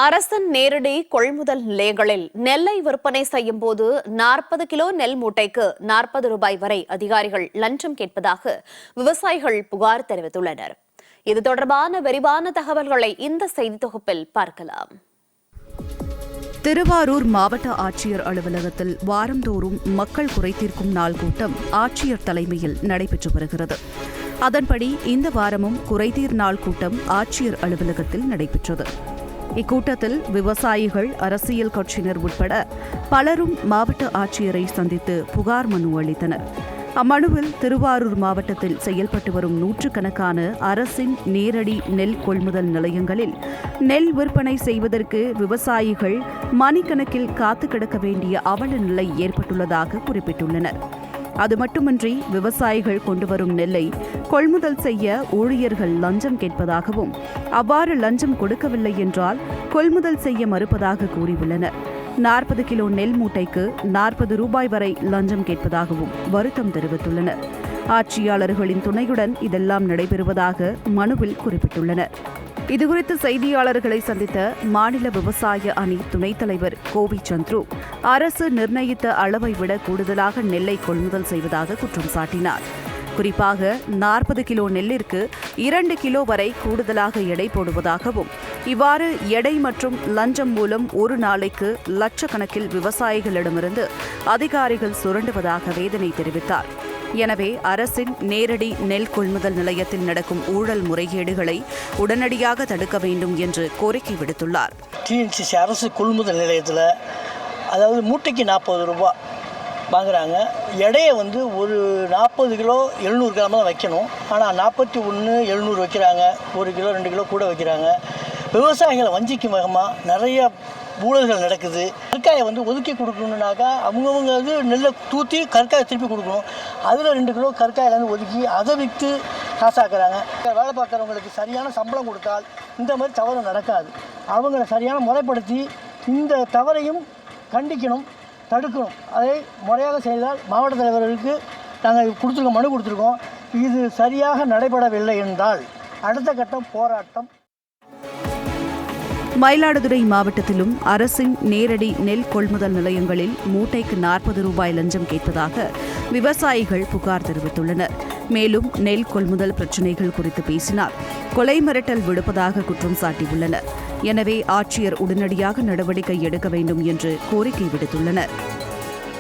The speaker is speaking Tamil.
அரசின் நேரடி கொள்முதல் நிலையங்களில் நெல்லை விற்பனை செய்யும் போது 40 கிலோ நெல் மூட்டைக்கு 40 ரூபாய் வரை அதிகாரிகள் லஞ்சம் கேட்பதாக விவசாயிகள் புகார் தெரிவித்துள்ளனர். இது தொடர்பான விரிவான தகவல்களை இந்த செய்தி தொகுப்பில் பார்க்கலாம். திருவாரூர் மாவட்ட ஆட்சியர் அலுவலகத்தில் வாரந்தோறும் மக்கள் குறைதீர்க்கும் நாள் கூட்டம் ஆட்சியர் தலைமையில் நடைபெற்று வருகிறது. அதன்படி இந்த வாரமும் குறைதீர் நாள் கூட்டம் ஆட்சியர் அலுவலகத்தில் நடைபெற்றது. இக்கூட்டத்தில் விவசாயிகள், அரசியல் கட்சியினர் உட்பட பலரும் மாவட்ட ஆட்சியரை சந்தித்து புகார் மனு அளித்தனர். அம்மனுவில் திருவாரூர் மாவட்டத்தில் செயல்பட்டு வரும் நூற்றுக்கணக்கான அரசின் நேரடி நெல் கொள்முதல் நிலையங்களில் நெல் விற்பனை செய்வதற்கு விவசாயிகள் மணிக்கணக்கில் காத்து கிடக்க வேண்டிய அவல நிலை ஏற்பட்டுள்ளதாக குறிப்பிட்டுள்ளனர். அது மட்டுமின்றி விவசாயிகள் கொண்டு வரும் நெல்லை கொள்முதல் செய்ய ஊழியர்கள் லஞ்சம் கேட்பதாகவும், அவ்வாறு லஞ்சம் கொடுக்கவில்லை என்றால் கொள்முதல் செய்ய மறுப்பதாக கூறியுள்ளனர். 40 கிலோ நெல் மூட்டைக்கு 40 ரூபாய் வரை லஞ்சம் கேட்பதாகவும் வருத்தம் தெரிவித்துள்ளனர். ஆட்சியாளர்களின் துணையுடன் இதெல்லாம் நடைபெறுவதாக மனுவில் குறிப்பிட்டுள்ளனர். இதுகுறித்து செய்தியாளர்களை சந்தித்த மாநில விவசாய அணி துணைத் தலைவர் கோவி சந்துரு, அரசு நிர்ணயித்த அளவை விட கூடுதலாக நெல்லை கொள்முதல் செய்வதாக குற்றம் சாட்டினார். குறிப்பாக 40 கிலோ நெல்லிற்கு 2 கிலோ வரை கூடுதலாக எடை போடுவதாகவும், இவ்வாறு எடை மற்றும் லஞ்சம் மூலம் ஒரு நாளைக்கு லட்சக்கணக்கில் விவசாயிகளிடமிருந்து அதிகாரிகள் சுரண்டுவதாக வேதனை தெரிவித்தார். எனவே அரசின் நேரடி நெல் கொள்முதல் நிலையத்தில் நடக்கும் ஊழல் முறைகேடுகளை உடனடியாக தடுக்க வேண்டும் என்று கோரிக்கை விடுத்துள்ளார். டிஎன்சிசி அரசு கொள்முதல் நிலையத்தில் அதாவது மூட்டைக்கு 40 ரூபாய் வாங்குறாங்க. எடையை ஒரு 40 கிலோ 700 கிராம் தான் வைக்கணும். ஆனால் 41 700 வைக்கிறாங்க. 1 கிலோ 2 கிலோ கூட வைக்கிறாங்க. விவசாயிகளை வஞ்சிக்கும் விதமாக நிறைய ஊழல்கள் நடக்குது. கற்காயை ஒதுக்கி கொடுக்கணுன்னாக்கா அவங்கவுங்க நெல்லை தூற்றி கற்காயை திருப்பி கொடுக்கணும். அதில் 2 கிலோ கற்காயிலேருந்து ஒதுக்கி அதை விற்று காசாக்குறாங்க. வேலை பார்க்குறவங்களுக்கு சரியான சம்பளம் கொடுத்தால் இந்த மாதிரி தவறு நடக்காது. அவங்கள சரியான முறைப்படுத்தி இந்த தவறையும் கண்டிக்கணும், தடுக்கணும். அதை முறையாக செய்தால் மாவட்ட தலைவர்களுக்கு நாங்கள் மனு கொடுத்துருக்கோம். இது சரியாக நடைபெறவில்லை என்றால் அடுத்த கட்டம் போராட்டம். மயிலாடுதுறை மாவட்டத்திலும் அரசின் நேரடி நெல் கொள்முதல் நிலையங்களில் மூட்டைக்கு 40 ரூபாய் லஞ்சம் கேட்பதாக விவசாயிகள் புகார் தெரிவித்துள்ளனர். மேலும் நெல் கொள்முதல் பிரச்சினைகள் குறித்து பேசினால் கொலை மிரட்டல் விடுப்பதாக குற்றம் சாட்டியுள்ளனர். எனவே ஆட்சியர் உடனடியாக நடவடிக்கை எடுக்க வேண்டும் என்று கோரிக்கை விடுத்துள்ளனர்.